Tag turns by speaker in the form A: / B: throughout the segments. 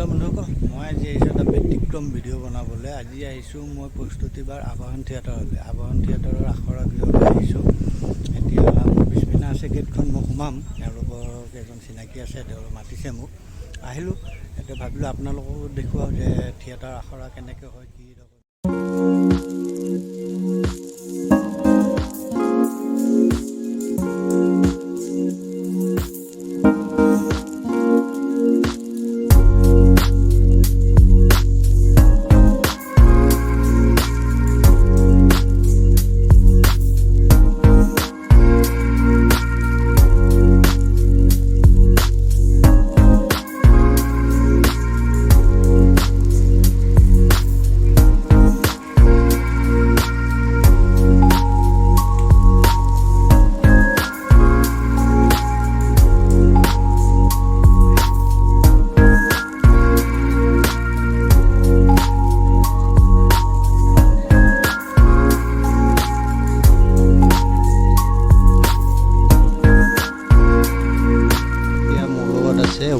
A: নমস্কাৰ বন্ধুসকল, মই আজি আহিছোঁ এটা ব্যতিক্ৰম ভিডিঅ' বনাবলৈ। আজি আহিছোঁ মই প্ৰস্তুতিবাৰ আবাহন থিয়েটাৰলৈ। আবাহন থিয়েটাৰৰ আখৰা গৃহলৈ আহিছোঁ। এতিয়া মোৰ পিছপিনে আছে গেটখন, মই সোমাম। তেওঁলোকৰ এজন চিনাকি আছে, তেওঁলোকে মাতিছে মোক। আহিলোঁ, এতিয়া ভাবিলোঁ আপোনালোককো দেখুৱাওঁ যে থিয়েটাৰ আখৰা কেনেকৈ হয়, কি ৰকম।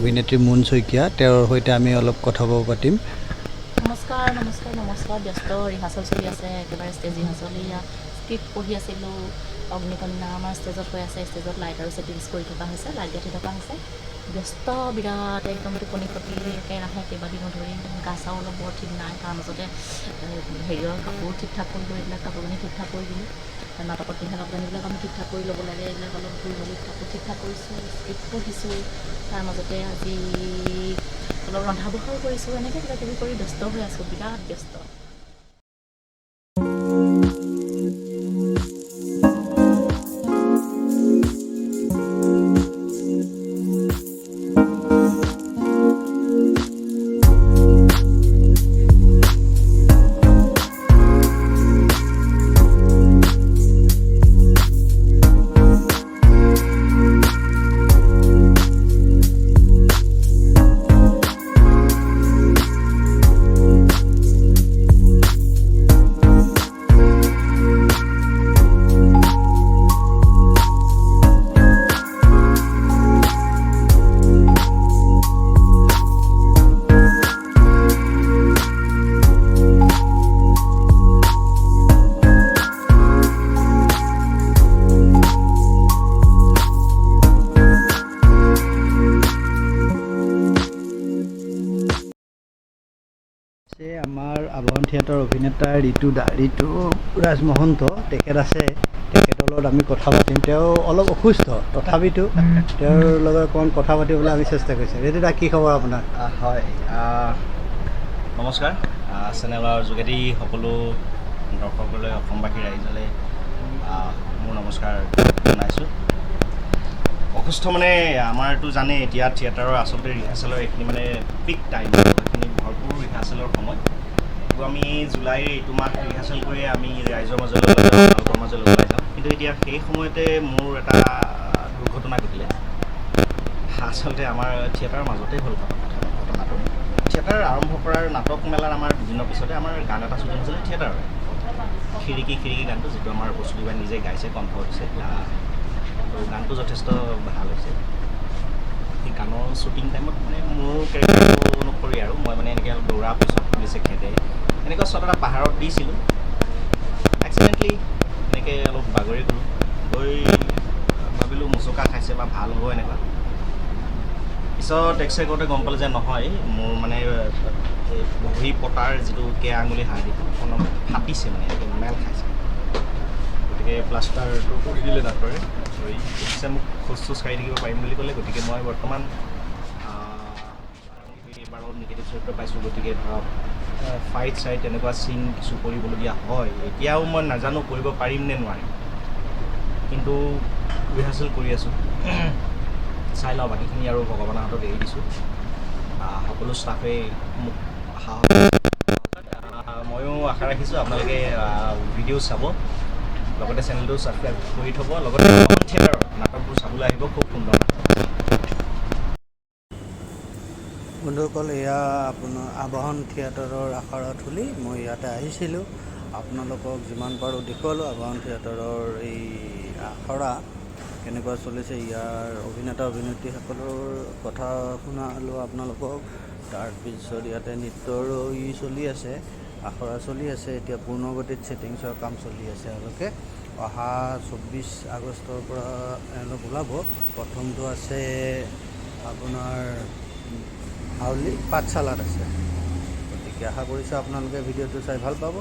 A: অভিনেত্ৰী মুন শইকীয়া, তেওঁৰ সৈতে আমি অলপ কথা পাতিম।
B: নমস্কাৰ। ব্যস্ত ৰিহাৰ্চেল চলি আছে, একেবাৰে ষ্টেজ ৰিহাৰ্চেল। এয়া স্ক্ৰিপ্ট পঢ়ি আছিলোঁ। অগ্নিকন্যা আমাৰ ষ্টেজত হৈ আছে। ষ্টেজত লাইট আৰু ছেটিংছ কৰি থকা হৈছে, লাইট গাঁঠি থকা হৈছে। ব্যস্ত বিৰাট, একদম টোপনি ক্ষতি একেৰাহে কেইবাদিনো ধৰি। গা চাও অলপ বৰ ঠিক নাই, তাৰ মাজতে হেৰিয়ৰ কাপোৰ ঠিক ঠাক কৰি এইবিলাক কাপোৰ কানি ঠিক ঠাক কৰি দিলোঁ। নাটকত পিন্ধা কাপোৰ কানিবিলাক আমি ঠিক ঠাক কৰি ল'ব লাগে, এইবিলাক অলপ ধুই মেলি কাপোৰ ঠিক ঠাক কৰিছোঁ, স্ক্ৰিপ্ট পঢ়িছোঁ। তাৰ মাজতে আজি অলপ ৰন্ধা বঢ়াও কৰিছোঁ। এনেকৈ কিবা কিবি কৰি ব্যস্ত হৈ আছোঁ, বিৰাট ব্যস্ত।
A: আমাৰ আবাহন থিয়েটাৰ অভিনেতা ঋতু ৰাজ মহন্ত, তেখেত আছে। তেখেতৰ লগত আমি কথা পাতিম। তেওঁ অলপ অসুস্থ, তথাপিতো তেওঁৰ লগত অকণমান কথা পাতিবলৈ আমি চেষ্টা কৰিছোঁ। ঋতু দা, কি খবৰ আপোনাৰ?
C: হয়, নমস্কাৰ। চেনেলৰ যোগেদি সকলো দৰ্শকলৈ, অসমবাসী ৰাইজলৈ মোৰ নমস্কাৰ জনাইছোঁ। অসুস্থ মানে আমাৰতো জানেই, এতিয়া থিয়েটাৰৰ আচলতে ৰিহাৰ্চেলৰ এইখিনি মানে পিক টাইম, এইখিনি ভৰপূৰ ৰিহাৰ্চেলৰ সময়। তো আমি জুলাইৰ এইটো মাহ ৰিহাৰ্চেল কৰি আমি ৰাইজৰ মাজলৈ ওলাই যাওঁ, আপোনালোকৰ মাজলৈ ওলাই যাওঁ। কিন্তু এতিয়া সেই সময়তে মোৰ এটা দুৰ্ঘটনা ঘটিলে। আচলতে আমাৰ থিয়েটাৰৰ মাজতে হ'ল ঘটনাটো। থিয়েটাৰ আৰম্ভ কৰাৰ নাটক মেলাৰ আমাৰ দুদিনৰ পিছতে আমাৰ গান এটা শ্বুটিং হৈছিলে থিয়েটাৰৰ। খিৰিকী গানটো, যিটো আমাৰ প্ৰস্তুতিবাই নিজে গাইছে, কণ্ঠ দিছে। তো গানটো যথেষ্ট ভাল হৈছে। সেই গানৰ শ্বুটিং টাইমত মানে মোৰ কেৰেক্টাৰটো অনুসৰি আৰু মই মানে এনেকৈ অলপ দৌৰা পিছত পুলিচে খেদে, এনেকুৱা শ্বট এটা পাহাৰত দিছিলোঁ। এক্সিডেণ্টলি এনেকৈ অলপ বাগৰি গ'লোঁ, গৈ ভাবিলোঁ মোচকা খাইছে বা ভাল হ'ব এনেকুৱা। পিছত এক্সৰে কৰোঁতে গম পালোঁ যে নহয়, মোৰ মানে এই ভৰি পতাৰ যিটো কেয়া আঙুলি হাড়দিটো অকণমান ফাটিছে, মানে এনেকৈ মেল খাইছে। গতিকে প্লাষ্টাৰটো কৰি দিলে ডাক্তৰে। পিছে মোক খোজ কাঢ়ি থাকিব পাৰিম বুলি ক'লে। গতিকে মই বৰ্তমান এইবাৰত নিগেটিভ চৰিত্ৰ পাইছোঁ। গতিকে ধৰক ফাইট এনেকুৱা চিন কিছু কৰিবলগীয়া হয়। এতিয়াও মই নাজানো কৰিব পাৰিম নে নোৱাৰিম, কিন্তু ৰিহাৰ্চেল কৰি আছোঁ। চাই লওঁ, বাকীখিনি আৰু ভগৱানৰ হাতত এৰি দিছোঁ। সকলো ষ্টাফেই মোক সাহস, ময়ো আশা ৰাখিছোঁ আপোনালোকে ভিডিঅ' চাব, লগতে চেনেলটো ছাবস্ক্ৰাইব কৰি থ'ব, লগতে আবাহন থিয়েটাৰৰ নাটকবোৰ চাবলৈ আহিব। খুব সুন্দৰ নাটক।
A: বন্ধুসকল, এয়া আপোনাৰ আবাহন থিয়েটাৰৰ আখৰাথলী। মই ইয়াতে আহিছিলোঁ, আপোনালোকক যিমান পাৰোঁ দেখুৱালোঁ আবাহন থিয়েটাৰৰ এই আখৰা কেনেকুৱা চলিছে, ইয়াৰ অভিনেতা অভিনেত্ৰীসকলৰ কথা শুনালোঁ আপোনালোকক। তাৰপিছত ইয়াতে নৃত্যৰো চলি আছে, আখৰা চলি আছে। এতিয়া পূৰ্ণগতিত ছেটিংছৰ কাম চলি আছে। এওঁলোকে অহা 24 আগষ্টৰ পৰা এওঁলোক ওলাব। প্ৰথমটো আছে আপোনাৰ হাউলি পাঠশালাত আছে। গতিকে আশা কৰিছোঁ আপোনালোকে ভিডিঅ'টো চাই ভাল পাব।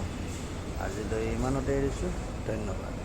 A: আজিলৈ ইমানতে এৰিছোঁ, ধন্যবাদ।